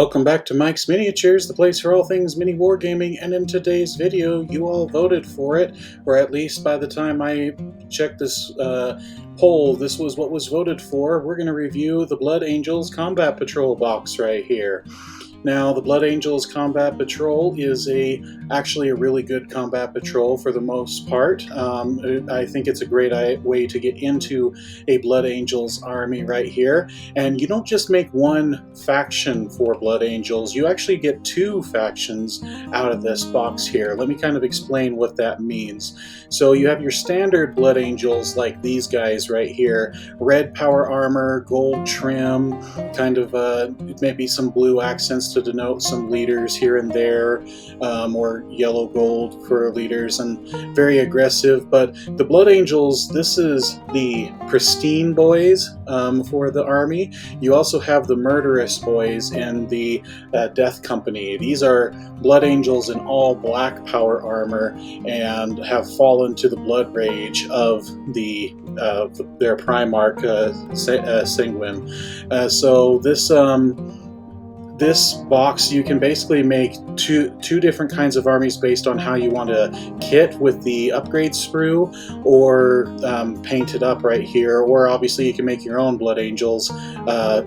Welcome back to Mike's Miniatures, the place for all things mini wargaming, and in today's video, you all voted for it, or at least by the time I checked this poll, this was what was voted for. We're going to review the Blood Angels Combat Patrol box right here. Now, the Blood Angels Combat Patrol is actually a really good combat patrol for the most part. I think it's a great way to get into a Blood Angels army right here. And you don't just make one faction for Blood Angels, you actually get two factions out of this box here. Let me kind of explain what that means. So you have your standard Blood Angels like these guys right here. Red power armor, gold trim, kind of maybe some blue accents to denote some leaders here and there, or yellow gold for leaders, and very aggressive. But the Blood Angels, this is the pristine boys for the army. You also have the murderous boys in the Death Company. These are Blood Angels in all black power armor and have fallen to the blood rage of their Primarch Sanguine. So this box, you can basically make two different kinds of armies based on how you want to kit with the upgrade sprue, or paint it up right here, or obviously you can make your own Blood Angels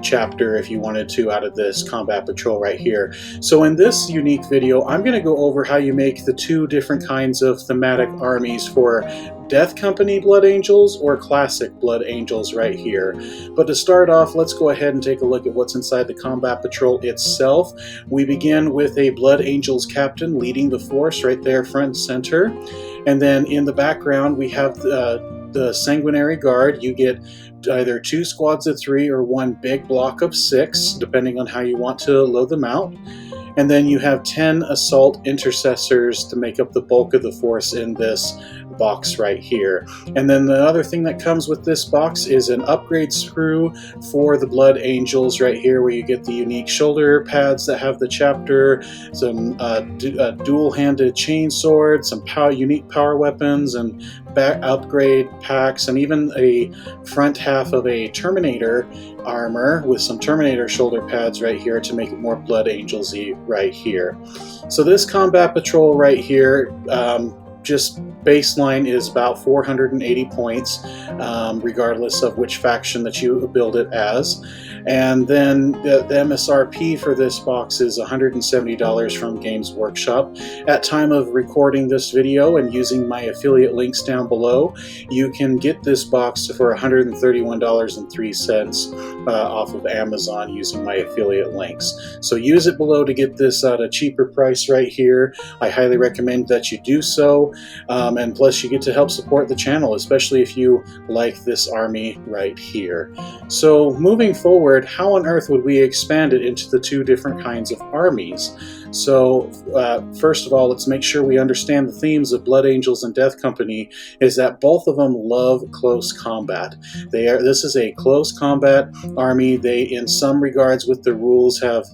chapter if you wanted to out of this combat patrol right here. So in this unique video, I'm going to go over how you make the two different kinds of thematic armies for Death Company Blood Angels or classic Blood Angels right here. But to start off, let's go ahead and take a look at what's inside the combat patrol itself. We begin with a Blood Angels captain leading the force right there front and center, and then in the background we have the Sanguinary Guard. You get either 2 squads of 3 or 1 big block of 6, depending on how you want to load them out. And then you have 10 assault intercessors to make up the bulk of the force in this box right here. And then the other thing that comes with this box is an upgrade sprue for the Blood Angels right here, where you get the unique shoulder pads that have the chapter, some dual-handed chainsaw, some unique power weapons, and back upgrade packs, and even a front half of a Terminator armor with some Terminator shoulder pads right here to make it more Blood Angels-y right here. So this combat patrol right here, just baseline is about 480 points, regardless of which faction that you build it as. And then the MSRP for this box is $170 from Games Workshop. At time of recording this video and using my affiliate links down below, you can get this box for $131.03 off of Amazon using my affiliate links. So use it below to get this at a cheaper price right here. I highly recommend that you do so. And plus you get to help support the channel, especially if you like this army right here. So moving forward, how on earth would we expand it into the two different kinds of armies? So first of all, let's make sure we understand the themes of Blood Angels and Death Company is that both of them love close combat. This is a close combat army. They, in some regards with the rules, have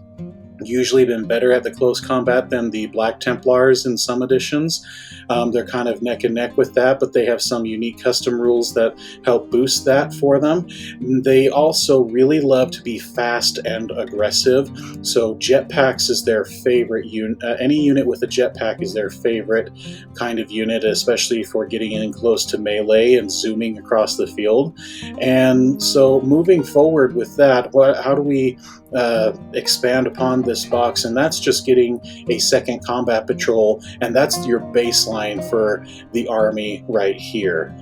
usually been better at the close combat than the Black Templars in some editions. They're kind of neck and neck with that, but they have some unique custom rules that help boost that for them. They also really love to be fast and aggressive, so jetpacks is their favorite unit. Any unit with a jetpack is their favorite kind of unit, especially for getting in close to melee and zooming across the field. And so moving forward with that, how do we expand upon this box? And that's just getting a second combat patrol, and that's your baseline for the army right here,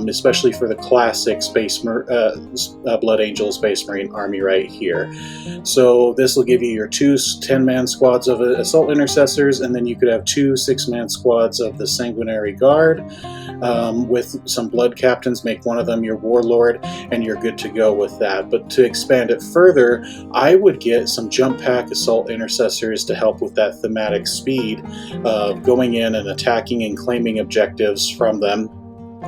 especially for the classic Blood Angel Space Marine army right here. So this will give you your 2 10-man squads of assault intercessors, and then you could have 2 6-man squads of the Sanguinary Guard, with some blood captains. Make one of them your warlord, and you're good to go with that. But to expand it further, I would get some jump pack assault intercessors to help with that thematic speed of going in and attacking and claiming objectives from them.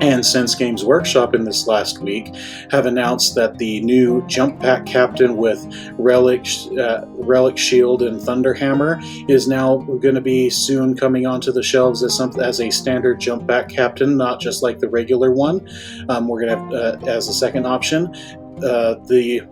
And since Games Workshop in this last week have announced that the new jump pack captain with Relic Shield and Thunderhammer is now going to be soon coming onto the shelves as a standard jump pack captain, not just like the regular one. We're going to have as a second option the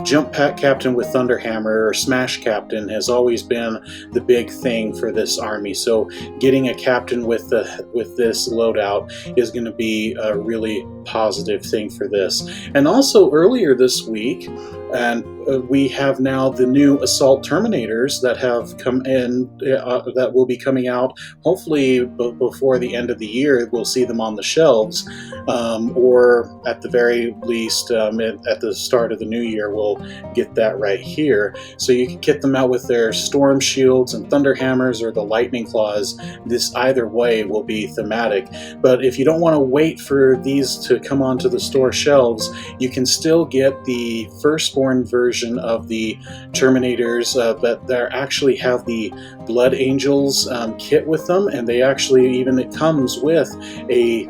Jump Pack Captain with Thunderhammer or Smash Captain has always been the big thing for this army. So getting a captain with this loadout is going to be a really positive thing for this. And also earlier this week, and we have now the new Assault Terminators that have come in, that will be coming out hopefully before the end of the year. We'll see them on the shelves, or at the very least at the start of the new year we'll get that right here. So you can kit them out with their Storm Shields and Thunderhammers or the Lightning Claws. This either way will be thematic. But if you don't want to wait for these to come onto the store shelves, you can still get the firstborn version of the Terminators, but they actually have the Blood Angels kit with them, and they actually even, it comes with a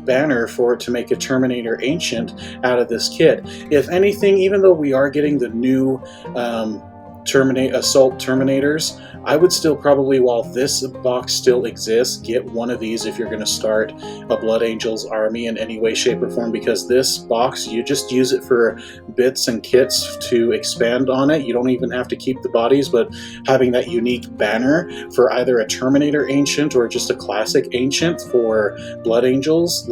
banner for it to make a Terminator Ancient out of this kit. If anything, even though we are getting the new Assault Terminators, I would still probably, while this box still exists, get one of these if you're going to start a Blood Angels army in any way, shape, or form, because this box, you just use it for bits and kits to expand on it. You don't even have to keep the bodies, but having that unique banner for either a Terminator Ancient or just a classic Ancient for Blood Angels,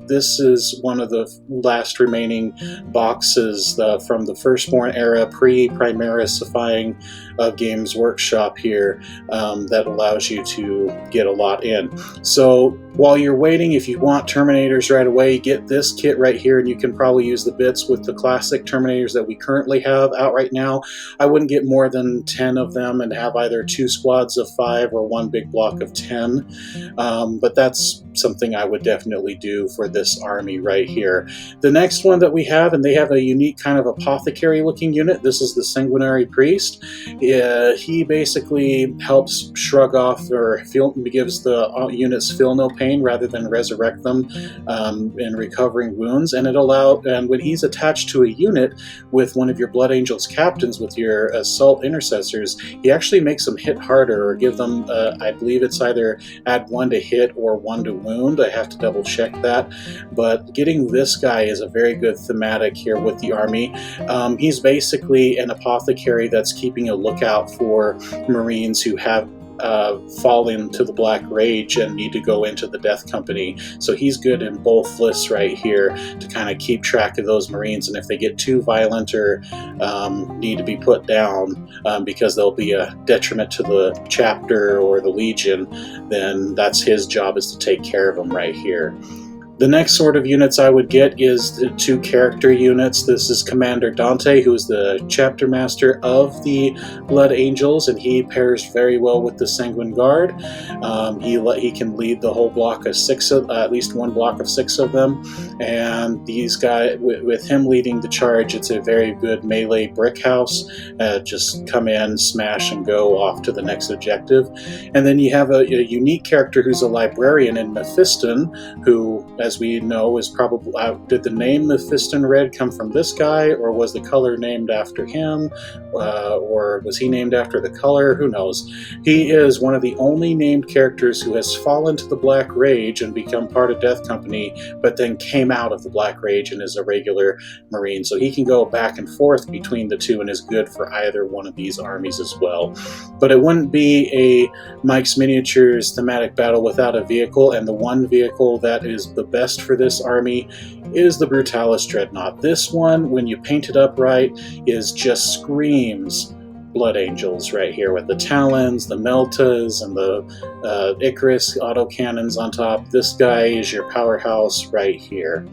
this is one of the last remaining boxes from the Firstborn era, pre-Primarisifying of Games Workshop here, that allows you to get a lot in. So while you're waiting, if you want Terminators right away, get this kit right here, and you can probably use the bits with the classic Terminators that we currently have out right now. I wouldn't get more than 10 of them and have either 2 squads of 5 or 1 big block of 10, but that's something I would definitely do for this army right here. The next one that we have, and they have a unique kind of apothecary looking unit, this is the Sanguinary Priest. He basically helps shrug off, or gives the units feel no pain rather than resurrect them in recovering wounds. And and when he's attached to a unit with one of your Blood Angels captains with your Assault Intercessors, he actually makes them hit harder, or give them, I believe it's either add 1 to hit or 1 to wound. I have to double check that. But getting this guy is a very good thematic here with the army. He's basically an apothecary that's keeping a lookout for Marines who have fallen to the Black Rage and need to go into the Death Company. So he's good in both lists right here to kind of keep track of those Marines, and if they get too violent or need to be put down because they'll be a detriment to the chapter or the Legion, then that's his job, is to take care of them right here. The next sort of units I would get is the 2 character units. This is Commander Dante, who is the chapter master of the Blood Angels, and he pairs very well with the Sanguine Guard. He can lead the whole block of 6 of, at least 1 block of 6 of them, and these guys, with him leading the charge, it's a very good melee brick house. Just come in, smash, and go off to the next objective. And then you have a unique character who's a librarian in Mephiston, who, as we know, is probably, did the name Mephiston Red come from this guy, or was the color named after him, or was he named after the color? Who knows? He is one of the only named characters who has fallen to the Black Rage and become part of Death Company, but then came out of the Black Rage and is a regular Marine. So he can go back and forth between the two and is good for either one of these armies as well. But it wouldn't be a Mike's Miniatures thematic battle without a vehicle, and the one vehicle that is the best for this army is the Brutalis Dreadnought. This one, when you paint it up right, just screams Blood Angels right here, with the Talons, the Meltas, and the Icarus autocannons on top. This guy is your powerhouse right here.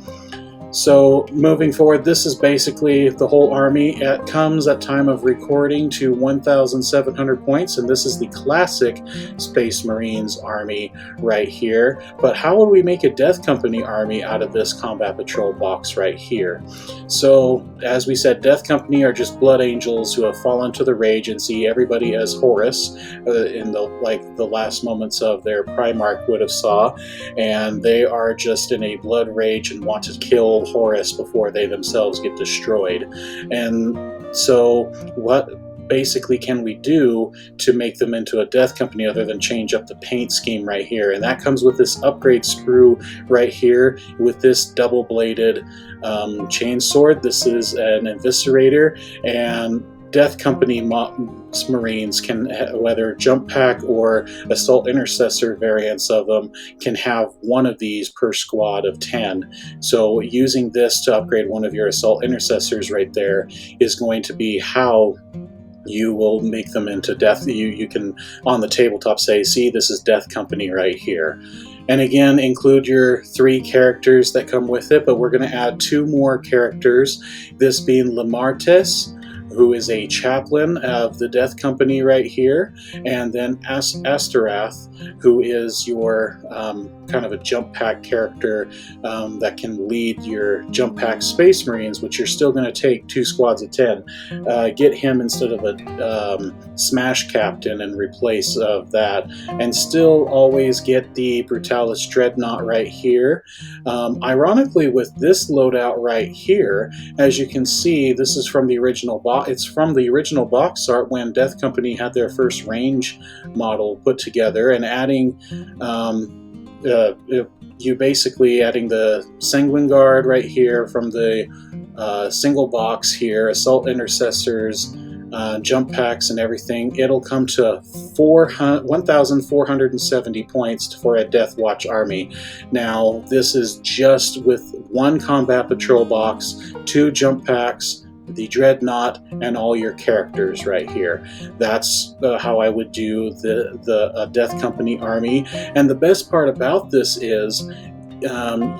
So moving forward, this is basically the whole army. It comes at time of recording to 1,700 points, and this is the classic Space Marines army right here. But how would we make a Death Company army out of this Combat Patrol box right here? So, as we said, Death Company are just Blood Angels who have fallen to the rage and see everybody as Horus in the last moments of their Primarch would have saw, and they are just in a blood rage and want to kill Horus before they themselves get destroyed. And so what basically can we do to make them into a Death Company other than change up the paint scheme right here? And that comes with this upgrade sprue right here with this double-bladed chainsword. This is an eviscerator, and Death Company Marines can, whether jump pack or assault intercessor variants of them, can have one of these per squad of 10. So using this to upgrade one of your assault intercessors right there is going to be how you will make them into death. You can on the tabletop say, see, this is Death Company right here. And again, include your 3 characters that come with it, but we're going to add 2 more characters, this being Lamartis, who is a chaplain of the Death Company right here, and then Asterath, who is your kind of a jump pack character that can lead your jump pack Space Marines, which you're still going to take 2 squads of 10. Get him instead of a Smash Captain in replace of that, and still always get the Brutalis Dreadnought right here. Ironically, with this loadout right here, as you can see, this is from the original box. It's from the original box art when Death Company had their first range model put together, and adding you basically adding the Sanguine Guard right here from the single box here, assault intercessors, jump packs and everything, it'll come to 1,470 points for a Death Watch army. Now this is just with 1 combat patrol box, 2 jump packs, the Dreadnought, and all your characters right here. That's how I would do the Death Company army. And the best part about this is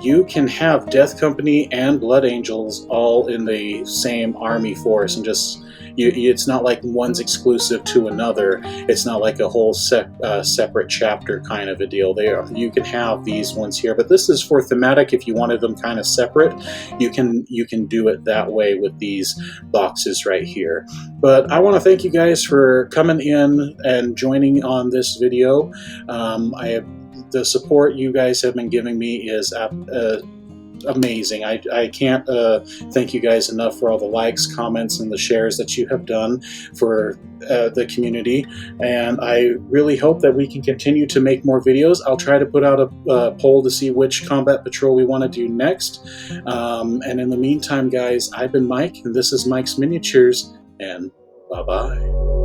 you can have Death Company and Blood Angels all in the same army force, and just it's not like one's exclusive to another. It's not like a whole separate chapter kind of a deal. You can have these ones here, but this is for thematic. If you wanted them kind of separate, you can do it that way with these boxes right here. But I want to thank you guys for coming in and joining on this video. The support you guys have been giving me is amazing. I can't thank you guys enough for all the likes, comments, and the shares that you have done for the community, and I really hope that we can continue to make more videos. I'll try to put out a poll to see which combat patrol we want to do next, and in the meantime, guys, I've been Mike, and this is Mike's Miniatures, and bye-bye.